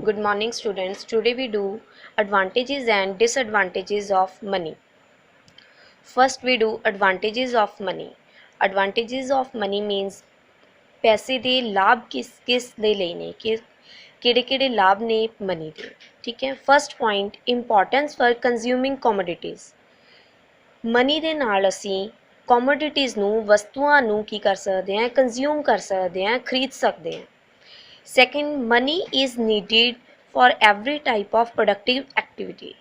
Good morning students. Today we do advantages and disadvantages of money. First we do advantages of money. Advantages of money means पैसे ਦੇ ਲਾਭ किस ਦੇ ਲਈ ਨੇ ਕਿ ਕਿਹੜੇ ਲਾਭ ਨੇ ਮਨੀ ਦੇ। ਠੀਕ ਹੈ। First point importance for consuming commodities. Money ਦੇ ਨਾਲ ਅਸੀਂ ਕਮੋਡਿਟੀਜ਼ ਨੂੰ ਵਸਤੂਆਂ ਨੂੰ ਕੀ ਕਰ ਸਕਦੇ ਹਾਂ ਕੰਜ਼ਿਊਮ ਕਰ ਸਕਦੇ ਹਾਂ ਖਰੀਦ ਸਕਦੇ ਹਾਂ। Second money is needed for every type of productive activity.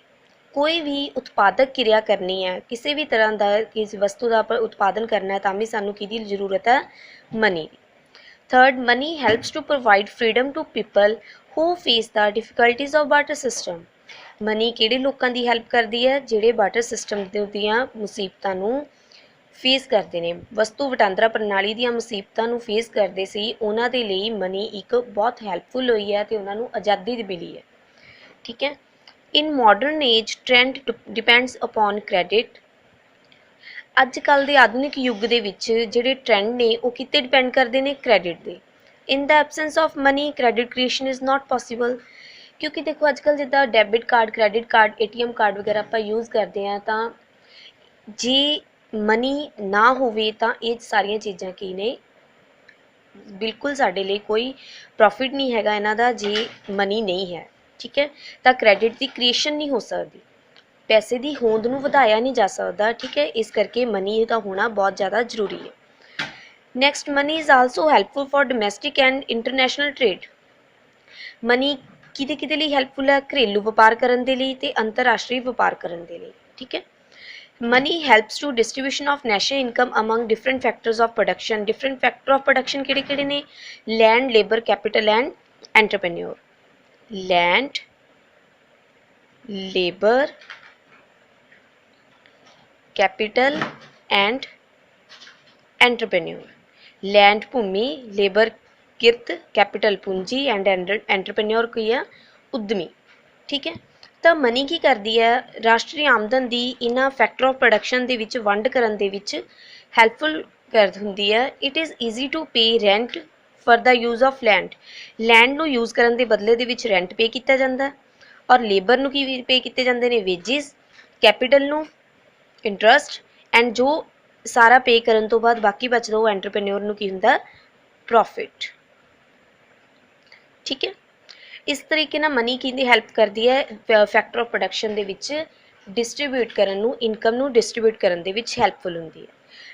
कोई भी उत्पादक क्रिया करनी है किसी भी तरह का किसी वस्तु का उत्पादन करना है तो भी सानू की जरूरत है money. Third money helps to provide freedom to people who face the difficulties of barter system. Money किहड़े लोगों की हैल्प करती है जिहड़े बार्टर सिस्टम दियां मुसीबतां नूं फेस करते हैं। वस्तु वटांदरा प्रणाली दी मुसीबतां नूं फेस करते सी उन्हां दे लई मनी एक बहुत हैल्पफुल हुई है तो उन्हां नूं आज़ादी मिली है। ठीक है। In modern age trend depends upon credit. अजकल के आधुनिक युग दे विच जिहड़े ट्रेंड ने वो किते डिपेंड करते हैं क्रेडिट दे। In the absence of money credit creation is not possible. क्योंकि देखो अजकल जिद्दां debit card credit card ATM card वगैरह आपां यूज़ करते हैं तो जे मनी ना होवे तां ये सारियां चीज़ां की ने बिल्कुल साडे लई कोई प्रॉफिट नहीं हैगा इन्हां दा जे मनी नहीं है। ठीक है। तो क्रेडिट की क्रिएशन नहीं हो सकती, पैसे की होंद नूं वधाया नहीं जा सकता। ठीक है। इस करके मनी का होना बहुत ज़्यादा जरूरी है। Next money is also helpful for domestic and international trade. Money किते किते लई हैल्पफुल है घरेलू व्यापार करन दे लई ते अंतरराष्ट्रीय व्यापार करन दे लई। ठीक है। Money helps to distribution of national income among different factors of production. Different factor of production किहड़े ने land, labor, capital and entrepreneur. Land, labor, capital and entrepreneur. Land Bhumi, labor Kirat, capital पूंजी and entrepreneur की है उद्यमी। ठीक है। तो money की करती है राष्ट्रीय आमदन की इन्हां फैक्टर ऑफ प्रोडक्शन दे विच वंड करन दे विच हैल्पफुल कर हुंदी है। इट इज़ ईजी टू पे rent for the use of land नूं यूज़ करन दे बदले दे विच रेंट पे किया जाता और लेबर नूं की पे किए जाते हैं वेजिज, कैपिटल नूं इंटरस्ट एंड जो सारा पे करन तो बाद बाकी बचदा वो एंटरप्रेन्योर नूं की हुंदा प्रॉफिट। ठीक है। इस तरीके ना मनी की हैल्प करती है फैक्टर ऑफ प्रोडक्शन दे विच डिस्ट्रीब्यूट करन नूं इनकम नूं डिस्ट्रीब्यूट करन दे विच हैल्पफुल हुंदी है।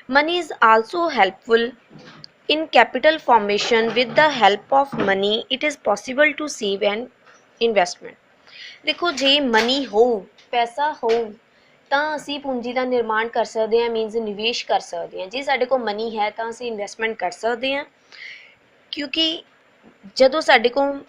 Money is also helpful in capital formation. With the help of money it is possible to save and investment. देखो जे मनी हो पैसा हो ਤਾਂ ਅਸੀਂ ਪੂੰਜੀ ਦਾ ਨਿਰਮਾਣ ਕਰ ਸਕਦੇ ਹਾਂ ਮੀਨਸ ਨਿਵੇਸ਼ ਕਰ ਸਕਦੇ ਹਾਂ। ਜੇ ਸਾਡੇ ਕੋਲ ਮਨੀ ਹੈ ਤਾਂ ਅਸੀਂ ਇਨਵੈਸਟਮੈਂਟ ਕਰ ਸਕਦੇ ਹਾਂ ਕਿਉਂਕਿ ਜਦੋਂ ਸਾਡੇ ਕੋਲ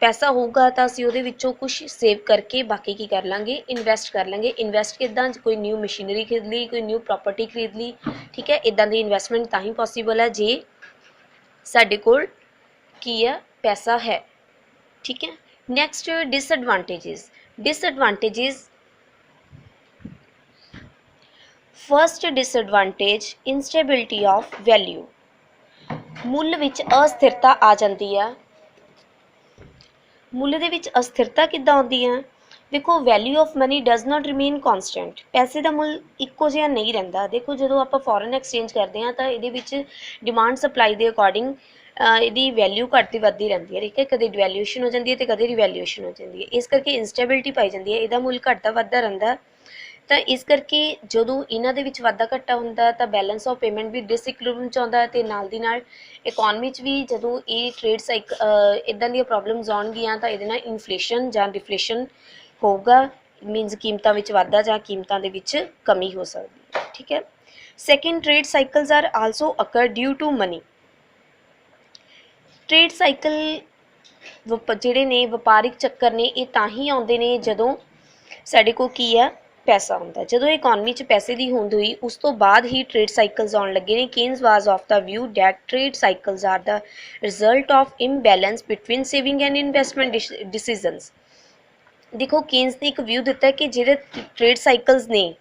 पैसा होगा तो असी उहदे विचों कुछ सेव करके बाकी की कर लांगे इन्वैसट कर लांगे। इन्वैसट किदां कोई न्यू मशीनरी खरीद ली कोई न्यू प्रॉपर्टी खरीद ली। ठीक है। इदां दी इन्वैसटमेंट तां ही पॉसीबल है जे साडे कोल की है पैसा है। ठीक है। Next disadvantages. First disadvantage instability of value. मुल विच अस्थिरता आ जाती है। मुल दे विच अस्थिरता किद्दां आउंदी है। देखो value of money does not remain constant. पैसे का मुल इक्को जिहा नहीं रहिंदा। देखो जो आप फॉरन एक्सचेंज करते हैं तो ये डिमांड सप्लाई के अकॉर्डिंग इसकी वैल्यू घटती वधदी रहिंदी है। ठीक है। कदे डिवैल्यूएशन हो जाती है तो कदे रिवैल्यूएशन हो जाती है। इस करके इंस्टेबिलिटी पाई जाती है। इसका मुल घटता वधदा रहिंदा तो इस करके जो इन्हां दे विच वाधा घट्टा हुंदा तो बैलेंस ऑफ पेमेंट भी डिसइक्विलिब्रियम च आउंदा ते नाल दी नाल इकोनॉमी च भी जो ये ट्रेड साइकल इदां दी प्रॉब्लम्स आउणगियां तो इहदे नाल इन्फ्लेशन जां डिफ्लेशन होगा मीनस कीमतां विच वाधा जां कीमतां दे विच कमी हो सकदी है। ठीक है। Second trade cycles are also occur due to money. Trade cycle जिहड़े ने वपारिक चक्कर ने ये तां ही आउंदे ने जदों साडे कोल की है पैसा होंदा। जो इकोनॉमी च पैसे की होंद हुई उस तो बाद ही ट्रेड साइकल्स आउण लगे ने। Keynes was of the view that trade cycles are the result of imbalance between saving and investment decisions. देखो केन्स ने एक व्यू दिता है कि जिहड़े ट्रेड साइकल्स ने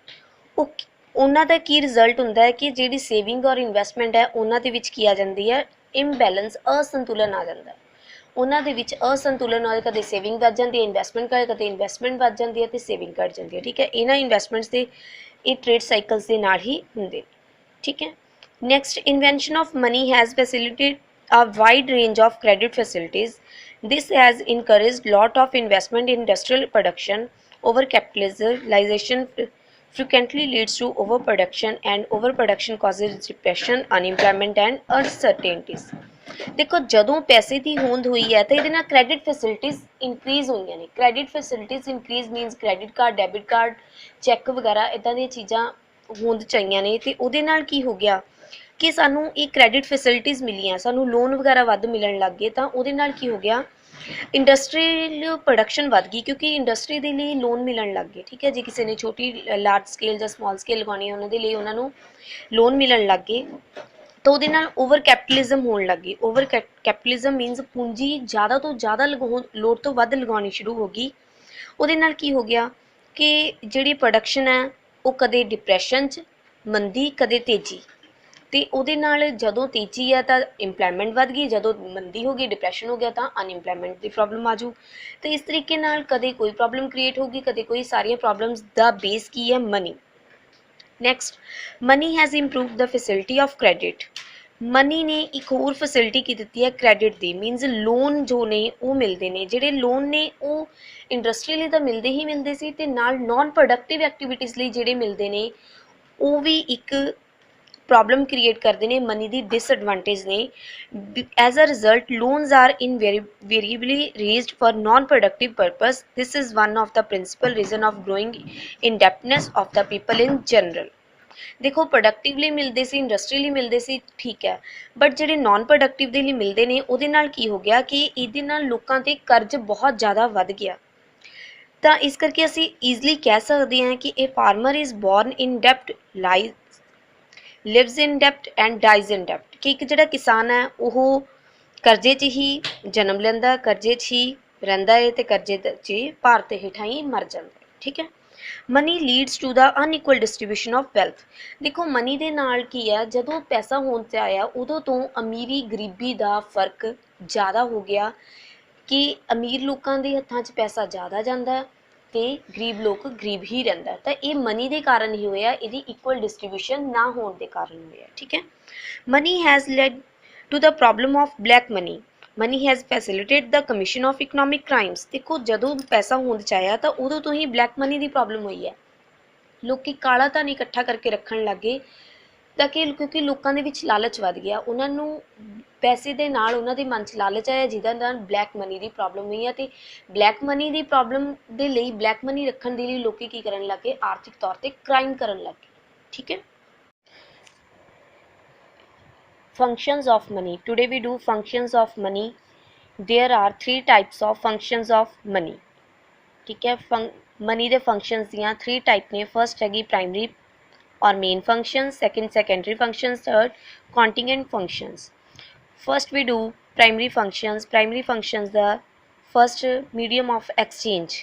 उन्हां दा की रिजल्ट हुंदा है कि जिहड़ी सेविंग और इन्वेस्टमेंट है उन्हां दे विच की आ जांदी है इम्बैलेंस असंतुलन आ जाता है। ਉਹਨਾਂ ਦੇ ਵਿੱਚ ਅਸੰਤੁਲਨ ਹੋਏ, ਕਦੇ ਸੇਵਿੰਗ ਵੱਧ ਜਾਂਦੀ ਹੈ, ਇਨਵੈਸਟਮੈਂਟ ਕਰੇ, ਕਦੇ ਇਨਵੈਸਟਮੈਂਟ ਵੱਧ ਜਾਂਦੀ ਹੈ ਤੇ ਸੇਵਿੰਗ ਘੱਟ ਜਾਂਦੀ ਹੈ। ਠੀਕ ਹੈ, ਇਹਨਾਂ ਇਨਵੈਸਟਮੈਂਟਸ ਦੇ ਇਹ ਟ੍ਰੇਡ ਸਾਈਕਲਸ ਦੇ ਨਾਲ ਹੀ ਹੁੰਦੇ। ਠੀਕ ਹੈ, next, invention of money has facilitate a wide range of credit facilities. This has encouraged lot of investment in industrial production. Overcapitalization frequently leads to overproduction, and overproduction causes depression, unemployment and uncertainties. ਦੇਖੋ ਜਦੋਂ ਪੈਸੇ ਦੀ ਹੋਂਦ ਹੋਈ ਹੈ ਤਾਂ ਇਹਦੇ ਨਾਲ credit facilities increase ਹੋਈਆਂ ਨੇ। Credit facilities increase means credit card, debit card, check ਵਗੈਰਾ ਇੱਦਾਂ ਦੀਆਂ ਚੀਜ਼ਾਂ ਹੋਂਦ ਚ ਆਈਆਂ ਨੇ ਤੇ ਉਹਦੇ ਨਾਲ ਕੀ ਹੋ ਗਿਆ ਕਿ ਸਾਨੂੰ ਇਹ ਕ੍ਰੈਡਿਟ ਫੈਸਿਲਿਟੀਜ਼ ਮਿਲੀਆਂ, ਸਾਨੂੰ ਲੋਨ ਵਗੈਰਾ ਵੱਧ ਮਿਲਣ ਲੱਗ ਗਏ। ਤਾਂ ਉਹਦੇ ਨਾਲ ਕੀ ਹੋ ਗਿਆ, ਇੰਡਸਟਰੀਅਲ ਪ੍ਰੋਡਕਸ਼ਨ ਵੱਧ ਗਈ ਕਿਉਂਕਿ ਇੰਡਸਟਰੀ ਦੇ ਲਈ ਲੋਨ ਮਿਲਣ ਲੱਗ ਗਏ। ਠੀਕ ਹੈ, ਜੇ ਕਿਸੇ ਨੇ ਛੋਟੀ ਲਾਰਜ ਸਕੇਲ ਜਾਂ ਸਮਾਲ ਸਕੇਲ ਲਗਾਉਣੀ ਹੈ ਉਹਨਾਂ ਦੇ ਲਈ ਉਹਨਾਂ ਨੂੰ ਲੋਨ ਮਿਲਣ ਲੱਗ ਗਏ। ਤਾਂ ਉਹਦੇ ਨਾਲ ਓਵਰ ਕੈਪੀਟਲਿਜ਼ਮ ਹੋਣ ਲੱਗ ਗਈ। ਓਵਰ ਕੈਪੀਟਲਿਜ਼ਮ ਮੀਨਸ ਪੂੰਜੀ ਜ਼ਿਆਦਾ ਤੋਂ ਜ਼ਿਆਦਾ ਲੋੜ ਤੋਂ ਵੱਧ ਲਗਾਉਣੀ ਸ਼ੁਰੂ ਹੋ ਗਈ। ਉਹਦੇ ਨਾਲ ਕੀ ਹੋ ਗਿਆ ਕਿ ਜਿਹੜੀ ਪ੍ਰੋਡਕਸ਼ਨ ਹੈ ਉਹ ਕਦੇ ਡਿਪਰੈਸ਼ਨ 'ਚ, ਮੰਦੀ, ਕਦੇ ਤੇਜ਼ੀ। ਅਤੇ ਉਹਦੇ ਨਾਲ ਜਦੋਂ ਤੇਜ਼ੀ ਆ ਤਾਂ ਇੰਪਲੋਇਮੈਂਟ ਵੱਧ ਗਈ, ਜਦੋਂ ਮੰਦੀ ਹੋ ਗਈ, ਡਿਪਰੈਸ਼ਨ ਹੋ ਗਿਆ ਤਾਂ ਅਨਇੰਪਲੋਇਮੈਂਟ ਦੀ ਪ੍ਰੋਬਲਮ ਆ ਜੂ। ਅਤੇ ਇਸ ਤਰੀਕੇ ਨਾਲ ਕਦੇ ਕੋਈ ਪ੍ਰੋਬਲਮ ਕ੍ਰੀਏਟ ਹੋਊਗੀ, ਕਦੇ ਕੋਈ। ਸਾਰੀਆਂ ਪ੍ਰੋਬਲਮਸ ਦਾ ਬੇਸ ਕੀ ਹੈ, money. Next, money has improved the facility of credit. Money ਨੇ ਇੱਕ ਹੋਰ ਫੈਸਿਲਿਟੀ ਕੀ ਦਿੱਤੀ ਹੈ ਕ੍ਰੈਡਿਟ ਦੀ, ਮੀਨਸ ਲੋਨ ਜੋ ਨੇ ਉਹ ਮਿਲਦੇ ਨੇ। ਜਿਹੜੇ ਲੋਨ ਨੇ ਉਹ ਇੰਡਸਟਰੀ ਲਈ ਤਾਂ ਮਿਲਦੇ ਹੀ ਮਿਲਦੇ ਸੀ ਅਤੇ ਨਾਲ ਨੋਨ ਪ੍ਰੋਡਕਟਿਵ ਐਕਟੀਵਿਟੀਜ਼ ਲਈ ਜਿਹੜੇ ਮਿਲਦੇ ਨੇ ਉਹ ਵੀ ਇੱਕ ਪ੍ਰੋਬਲਮ ਕ੍ਰੀਏਟ ਕਰਦੇ ਨੇ, ਮਨੀ ਦੀ ਡਿਸਐਡਵਾਂਟੇਜ ਨੇ। As a result loans are invariably raised for non productive purpose. This is one of the principal reason of growing indebtedness of the people in general. ਦੇਖੋ ਪ੍ਰੋਡਕਟਿਵ ਲਈ ਮਿਲਦੇ ਸੀ, industry ਲਈ ਮਿਲਦੇ ਸੀ, ਠੀਕ ਹੈ, ਬਟ ਜਿਹੜੇ ਨੋਨ ਪ੍ਰੋਡਕਟਿਵ ਦੇ ਲਈ ਮਿਲਦੇ ਨੇ ਉਹਦੇ ਨਾਲ ਕੀ ਹੋ ਗਿਆ ਕਿ ਇਹਦੇ ਨਾਲ ਲੋਕਾਂ 'ਤੇ ਕਰਜ਼ ਬਹੁਤ ਜ਼ਿਆਦਾ ਵੱਧ ਗਿਆ। ਤਾਂ ਇਸ ਕਰਕੇ ਅਸੀਂ ਈਜ਼ਲੀ ਕਹਿ ਸਕਦੇ ਹਾਂ ਕਿ ਇਹ farmer is born in ਡੈਪਟ, lives in ਡੈਪਟ and dies ਇਨ ਡੈਪਟ, ਕਿ ਇੱਕ ਜਿਹੜਾ ਕਿਸਾਨ ਹੈ ਉਹ ਕਰਜ਼ੇ 'ਚ ਹੀ ਜਨਮ ਲੈਂਦਾ, ਕਰਜ਼ੇ 'ਚ ਹੀ ਰਹਿੰਦਾ ਹੈ ਅਤੇ ਕਰਜ਼ੇ 'ਚ ਭਾਰ 'ਤੇ ਹੇਠਾਂ ਹੀ ਮਰ ਜਾਂਦਾ। ਠੀਕ ਹੈ, money leads to the unequal distribution of wealth. ਦੇਖੋ ਮਨੀ ਦੇ ਨਾਲ ਕੀ ਹੈ, ਜਦੋਂ ਪੈਸਾ ਹੋਂਦ 'ਚ ਆਇਆ ਉਦੋਂ ਤੋਂ ਅਮੀਰੀ ਗਰੀਬੀ ਦਾ ਫਰਕ ਜ਼ਿਆਦਾ ਹੋ ਗਿਆ ਕਿ ਅਮੀਰ ਲੋਕਾਂ ਦੇ ਹੱਥਾਂ 'ਚ ਪੈਸਾ ਜ਼ਿਆਦਾ ਜਾਂਦਾ ਅਤੇ ਗਰੀਬ ਲੋਕ ਗਰੀਬ ਹੀ ਰਹਿੰਦਾ। ਤਾਂ ਇਹ ਮਨੀ ਦੇ ਕਾਰਨ ਹੀ ਹੋਇਆ, ਇਹਦੀ ਇਕੁਅਲ ਡਿਸਟਰੀਬਿਊਸ਼ਨ ਨਾ ਹੋਣ ਦੇ ਕਾਰਨ ਹੋਇਆ। ਠੀਕ ਹੈ, money has led to the problem of black money. Money has facilitate the commission of economic crimes. ਦੇਖੋ ਜਦੋਂ ਪੈਸਾ ਹੋਂਦ 'ਚ ਆਇਆ ਤਾਂ ਉਦੋਂ ਤੋਂ ਹੀ ਬਲੈਕ ਮਨੀ ਦੀ ਪ੍ਰੋਬਲਮ ਹੋਈ ਹੈ। ਲੋਕ ਕਾਲਾ ਧਨ ਇਕੱਠਾ ਕਰਕੇ ਰੱਖਣ ਲੱਗ ਗਏ ਤਾਂ ਕਿ ਕਿਉਂਕਿ ਲੋਕਾਂ ਦੇ ਵਿੱਚ ਲਾਲਚ ਵੱਧ ਗਿਆ, ਉਹਨਾਂ ਨੂੰ ਪੈਸੇ ਦੇ ਨਾਲ ਉਹਨਾਂ ਦੇ ਮਨ 'ਚ ਲਾਲਚ ਆਇਆ ਜਿਹਦੇ ਨਾਲ ਬਲੈਕ ਮਨੀ ਦੀ ਪ੍ਰੋਬਲਮ ਹੋਈ ਹੈ। ਅਤੇ ਬਲੈਕ ਮਨੀ ਦੀ ਪ੍ਰੋਬਲਮ ਦੇ ਲਈ, ਬਲੈਕ ਮਨੀ ਰੱਖਣ ਦੇ ਲਈ ਲੋਕ ਕੀ ਕਰਨ ਲੱਗ ਗਏ, ਆਰਥਿਕ ਤੌਰ 'ਤੇ ਕ੍ਰਾਈਮ ਕਰਨ ਲੱਗ ਗਏ। ਠੀਕ ਹੈ, functions of money. Today we do functions of money. There are 3 types of functions of money. ठीक है, मनी ਦੇ functions ਦੀਆਂ 3 टाइप ने। फर्स्ट हैगी प्राइमरी और main functions, second secondary functions, third contingent functions. First we do primary functions. Primary functions the first medium of exchange.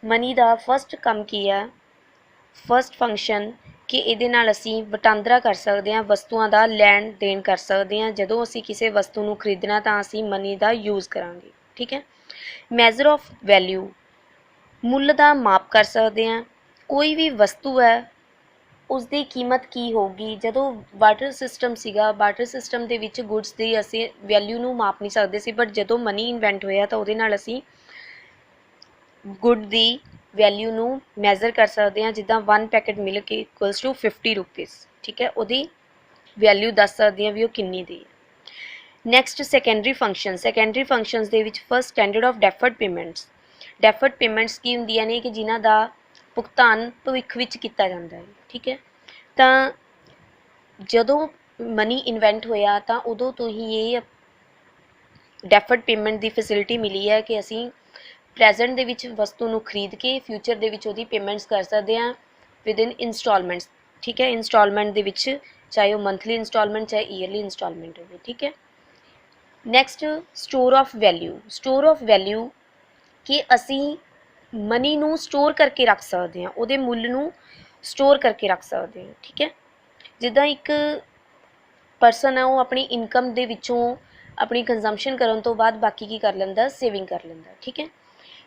Money ਦਾ first ਕੰਮ ਕੀ ਹੈ, ਫਸਟ ਫੰਕਸ਼ਨ ਕਿ ਇਹਦੇ ਨਾਲ ਅਸੀਂ ਵਟਾਂਦਰਾ ਕਰ ਸਕਦੇ ਹਾਂ, ਵਸਤੂਆਂ ਦਾ ਲੈਣ ਦੇਣ ਕਰ ਸਕਦੇ ਹਾਂ। ਜਦੋਂ ਅਸੀਂ ਕਿਸੇ ਵਸਤੂ ਨੂੰ ਖਰੀਦਣਾ ਤਾਂ ਅਸੀਂ ਮਨੀ ਦਾ ਯੂਜ਼ ਕਰਾਂਗੇ। ਠੀਕ ਹੈ, ਮੈਜ਼ਰ ਆਫ ਵੈਲਿਊ, ਮੁੱਲ ਦਾ ਮਾਪ ਕਰ ਸਕਦੇ ਹਾਂ। ਕੋਈ ਵੀ ਵਸਤੂ ਹੈ ਉਸਦੀ ਕੀਮਤ ਕੀ ਹੋਊਗੀ। ਜਦੋਂ ਬਾਰਟਰ ਸਿਸਟਮ ਸੀਗਾ, ਬਾਰਟਰ ਸਿਸਟਮ ਦੇ ਵਿੱਚ ਗੁੱਡਸ ਦੀ ਅਸੀਂ ਵੈਲਿਊ ਨੂੰ ਮਾਪ ਨਹੀਂ ਸਕਦੇ ਸੀ, ਬਟ ਜਦੋਂ ਮਨੀ ਇਨਵੈਂਟ ਹੋਇਆ ਤਾਂ ਉਹਦੇ ਨਾਲ ਅਸੀਂ ਗੁੱਡ ਦੀ ਵੈਲਿਊ ਨੂੰ ਮੈਜ਼ਰ ਕਰ ਸਕਦੇ ਹਾਂ। ਜਿੱਦਾਂ 1 packet milk equals to 50 rupees. ਠੀਕ ਹੈ, ਉਹਦੀ ਵੈਲਿਊ ਦੱਸ ਸਕਦੇ ਹਾਂ ਵੀ ਉਹ ਕਿੰਨੀ ਦੀ ਹੈ। Next secondary function. Secondary functions ਦੇ ਵਿੱਚ first standard of deferred payments. Deferred payments ਕੀ ਹੁੰਦੀਆਂ ਨੇ ਕਿ ਜਿਨ੍ਹਾਂ ਦਾ ਭੁਗਤਾਨ ਭਵਿੱਖ ਵਿੱਚ ਕੀਤਾ ਜਾਂਦਾ ਹੈ। ਠੀਕ ਹੈ, ਤਾਂ ਜਦੋਂ ਮਨੀ ਇਨਵੈਂਟ ਹੋਇਆ ਤਾਂ ਉਦੋਂ ਤੋਂ ਹੀ ਇਹ ਡੈਫਰਡ ਪੇਮੈਂਟ ਦੀ ਫੈਸਿਲਿਟੀ ਮਿਲੀ ਹੈ ਕਿ ਅਸੀਂ ਪ੍ਰੈਜ਼ੈਂਟ ਦੇ ਵਿੱਚ ਵਸਤੂ ਨੂੰ ਖਰੀਦ ਕੇ ਫਿਊਚਰ ਦੇ ਵਿੱਚ ਉਹਦੀ ਪੇਮੈਂਟਸ ਕਰ ਸਕਦੇ ਹਾਂ ਵਿਦਇਨ ਇੰਸਟਾਲਮੈਂਟਸ। ਠੀਕ ਹੈ, ਇੰਸਟਾਲਮੈਂਟ ਦੇ ਵਿੱਚ ਚਾਹੇ ਉਹ ਮੰਥਲੀ ਇੰਸਟਾਲਮੈਂਟ ਚਾਹੇ ਈਅਰਲੀ ਇੰਸਟਾਲਮੈਂਟ ਹੋਵੇ। ਠੀਕ ਹੈ, next store of value. Store of value ਕਿ ਅਸੀਂ ਮਨੀ ਨੂੰ ਸਟੋਰ ਕਰਕੇ ਰੱਖ ਸਕਦੇ ਹਾਂ, ਉਹਦੇ ਮੁੱਲ ਨੂੰ ਸਟੋਰ ਕਰਕੇ ਰੱਖ ਸਕਦੇ ਹਾਂ। ਠੀਕ ਹੈ, ਜਿੱਦਾਂ ਇੱਕ ਪਰਸਨ ਹੈ ਉਹ ਆਪਣੀ ਇਨਕਮ ਦੇ ਵਿੱਚੋਂ ਆਪਣੀ ਕੰਜ਼ੰਪਸ਼ਨ ਕਰਨ ਤੋਂ ਬਾਅਦ ਬਾਕੀ ਕੀ ਕਰ ਲੈਂਦਾ, ਸੇਵਿੰਗ ਕਰ ਲੈਂਦਾ। ਠੀਕ ਹੈ।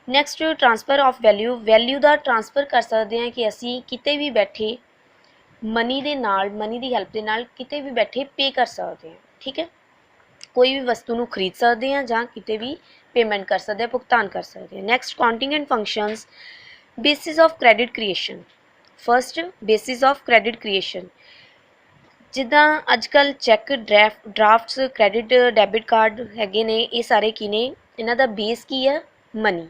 Next transfer of value, value the transfer ਕਰ ਸਕਦੇ ਹਾਂ ਕਿ ਅਸੀਂ ਕਿਤੇ ਵੀ ਬੈਠੇ ਮਨੀ ਦੇ ਨਾਲ, ਮਨੀ ਦੀ ਹੈਲਪ ਦੇ ਨਾਲ ਕਿਤੇ ਵੀ ਬੈਠੇ ਪੇ ਕਰ ਸਕਦੇ ਹਾਂ। ਠੀਕ ਹੈ। ਕੋਈ ਵੀ ਵਸਤੂ ਨੂੰ ਖਰੀਦ ਸਕਦੇ ਹਾਂ ਜਾਂ ਕਿਤੇ ਵੀ ਪੇਮੈਂਟ ਕਰ ਸਕਦੇ ਹਾਂ, ਭੁਗਤਾਨ ਕਰ ਸਕਦੇ ਹਾਂ। Next continent functions, basis of credit creation. First basis of credit creation, ਜਿੱਦਾਂ ਅੱਜ ਕੱਲ੍ਹ ਚੈੱਕ, ਡਰਾਫਟਸ, ਕ੍ਰੈਡਿਟ ਡੈਬਿਟ ਕਾਰਡ ਹੈਗੇ ਨੇ, ਇਹ ਸਾਰੇ ਕੀ ਨੇ, ਇਹਨਾਂ ਦਾ ਬੇਸ ਕੀ ਹੈ, ਮਨੀ।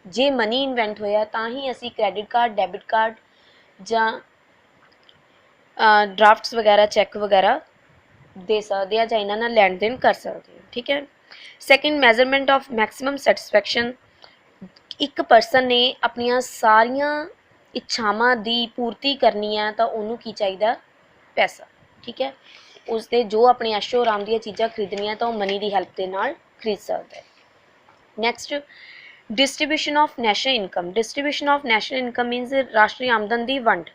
ਜੇ ਮਨੀ ਇਨਵੈਂਟ ਹੋਇਆ ਤਾਂ ਹੀ ਅਸੀਂ ਕ੍ਰੈਡਿਟ ਕਾਰਡ, ਡੈਬਿਟ ਕਾਰਡ ਜਾਂ ਡਰਾਫਟਸ ਵਗੈਰਾ, ਚੈੱਕ ਵਗੈਰਾ ਦੇ ਸਕਦੇ ਆ ਜਾਂ ਇਹਨਾਂ ਨਾਲ ਲੈਣ ਦੇਣ ਕਰ ਸਕਦੇ ਹਾਂ। ਠੀਕ ਹੈ। Second, measurement of maximum satisfaction. ਇੱਕ ਪਰਸਨ ਨੇ ਆਪਣੀਆਂ ਸਾਰੀਆਂ ਇੱਛਾਵਾਂ ਦੀ ਪੂਰਤੀ ਕਰਨੀ ਹੈ ਤਾਂ ਉਹਨੂੰ ਕੀ ਚਾਹੀਦਾ, ਪੈਸਾ। ਠੀਕ ਹੈ। ਉਸਦੇ ਜੋ ਆਪਣੇ ਐਸ਼ੋ ਆਰਾਮ ਦੀਆਂ ਚੀਜ਼ਾਂ ਖਰੀਦਣੀਆਂ ਤਾਂ ਉਹ ਮਨੀ ਦੀ ਹੈਲਪ ਦੇ ਨਾਲ ਖਰੀਦ ਸਕਦਾ ਹੈ। Next, distribution of national income. Distribution of national income means ਰਾਸ਼ਟਰੀ ਆਮਦਨ ਦੀ ਵੰਡ।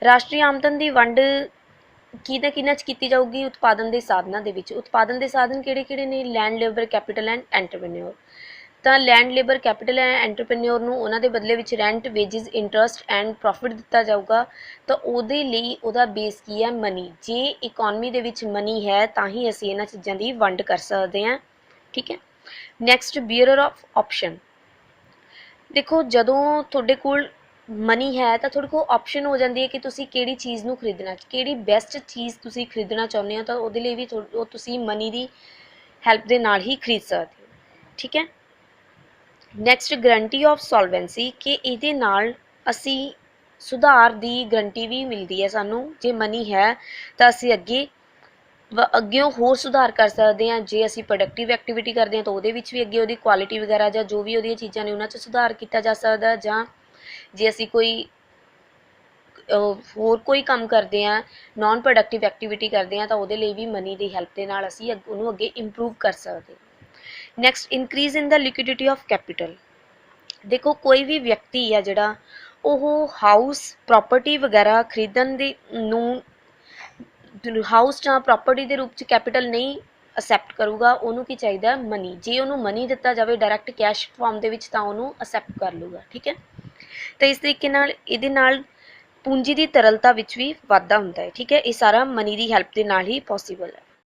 ਰਾਸ਼ਟਰੀ ਆਮਦਨ ਦੀ ਵੰਡ ਕਿਹਨਾਂ 'ਚ ਕੀਤੀ ਜਾਊਗੀ, ਉਤਪਾਦਨ ਦੇ ਸਾਧਨਾਂ ਦੇ ਵਿੱਚ। ਉਤਪਾਦਨ ਦੇ ਸਾਧਨ ਕਿਹੜੇ ਕਿਹੜੇ ਨੇ, land, labour, capital and entrepreneur. ਤਾਂ land, labour, capital and entrepreneur ਨੂੰ ਉਹਨਾਂ ਦੇ ਬਦਲੇ ਵਿੱਚ rent, wages, interest and profit ਦਿੱਤਾ ਜਾਊਗਾ। ਤਾਂ ਉਹਦੇ ਲਈ ਉਹਦਾ ਬੇਸ ਕੀ ਹੈ, ਮਨੀ। ਜੇ ਇਕੋਨਮੀ ਦੇ ਵਿੱਚ ਮਨੀ ਹੈ ਤਾਂ ਹੀ ਅਸੀਂ ਇਹਨਾਂ ਚੀਜ਼ਾਂ ਦੀ ਵੰਡ ਕਰ ਸਕਦੇ ਹਾਂ। ਠੀਕ ਹੈ। Next, bearer of option. ਦੇਖੋ ਜਦੋਂ ਤੁਹਾਡੇ ਕੋਲ ਮਨੀ ਹੈ ਤਾਂ ਤੁਹਾਡੇ ਕੋਲ ਆਪਸ਼ਨ ਹੋ ਜਾਂਦੀ ਹੈ ਕਿ ਤੁਸੀਂ ਕਿਹੜੀ ਚੀਜ਼ ਨੂੰ ਖਰੀਦਣਾ, ਕਿਹੜੀ ਬੈਸਟ ਚੀਜ਼ ਤੁਸੀਂ ਖਰੀਦਣਾ ਚਾਹੁੰਦੇ ਹੋ, ਤਾਂ ਉਹਦੇ ਲਈ ਵੀ ਉਹ ਤੁਸੀਂ ਮਨੀ ਦੀ ਹੈਲਪ ਦੇ ਨਾਲ ਹੀ ਖਰੀਦ ਸਕਦੇ ਹੋ। ਠੀਕ ਹੈ। ਨੈਕਸਟ, ਗਰੰਟੀ ਆਫ ਸੋਲਵੈਂਸੀ, ਕਿ ਇਹਦੇ ਨਾਲ ਅਸੀਂ ਸੁਧਾਰ ਦੀ ਗਰੰਟੀ ਵੀ ਮਿਲਦੀ ਹੈ ਸਾਨੂੰ। ਜੇ ਮਨੀ ਹੈ ਤਾਂ ਅਸੀਂ ਅੱਗਿਓਂ ਹੋਰ ਸੁਧਾਰ ਕਰ ਸਕਦੇ ਹਾਂ। ਜੇ ਅਸੀਂ ਪ੍ਰੋਡਕਟਿਵ ਐਕਟੀਵਿਟੀ ਕਰਦੇ ਹਾਂ ਤਾਂ ਉਹਦੇ ਵਿੱਚ ਵੀ ਅੱਗੇ ਉਹਦੀ ਕੁਆਲਿਟੀ ਵਗੈਰਾ ਜਾਂ ਜੋ ਵੀ ਉਹਦੀਆਂ ਚੀਜ਼ਾਂ ਨੇ ਉਹਨਾਂ 'ਚ ਸੁਧਾਰ ਕੀਤਾ ਜਾ ਸਕਦਾ। ਜਾਂ ਜੇ ਅਸੀਂ ਕੋਈ ਹੋਰ ਕੋਈ ਕੰਮ ਕਰਦੇ ਹਾਂ, ਨਾਨ ਪ੍ਰੋਡਕਟਿਵ ਐਕਟੀਵਿਟੀ ਕਰਦੇ ਹਾਂ, ਤਾਂ ਉਹਦੇ ਲਈ ਵੀ ਮਨੀ ਦੀ ਹੈਲਪ ਦੇ ਨਾਲ ਅਸੀਂ ਉਹਨੂੰ ਅੱਗੇ ਇੰਪਰੂਵ ਕਰ ਸਕਦੇ ਹਾਂ। Next, increase in the liquidity of capital. ਦੇਖੋ ਕੋਈ ਵੀ ਵਿਅਕਤੀ ਆ ਜਿਹੜਾ ਉਹ ਹਾਊਸ, ਪ੍ਰੋਪਰਟੀ ਵਗੈਰਾ ਖਰੀਦਣ ਦੀ ਨੂੰ ਹਾਊਸ ਜਾਂ ਪ੍ਰੋਪਰਟੀ ਦੇ ਰੂਪ 'ਚ ਕੈਪੀਟਲ ਨਹੀਂ ਅਸੈਪਟ ਕਰੂਗਾ, ਉਹਨੂੰ ਕੀ ਚਾਹੀਦਾ, ਮਨੀ। ਜੇ ਉਹਨੂੰ ਮਨੀ ਦਿੱਤਾ ਜਾਵੇ ਡਾਇਰੈਕਟ ਕੈਸ਼ ਫਾਰਮ ਦੇ ਵਿੱਚ ਤਾਂ ਉਹਨੂੰ ਅਸੈਪਟ ਕਰ ਲੂਗਾ। ਠੀਕ ਹੈ। ਤਾਂ ਇਸ ਤਰੀਕੇ ਨਾਲ ਇਹਦੇ ਨਾਲ ਪੂੰਜੀ ਦੀ ਤਰਲਤਾ ਵਿੱਚ ਵੀ ਵਾਧਾ ਹੁੰਦਾ ਹੈ। ਠੀਕ ਹੈ। ਇਹ ਸਾਰਾ ਮਨੀ ਦੀ ਹੈਲਪ ਦੇ ਨਾਲ ਹੀ ਪੋਸੀਬਲ ਹੈ।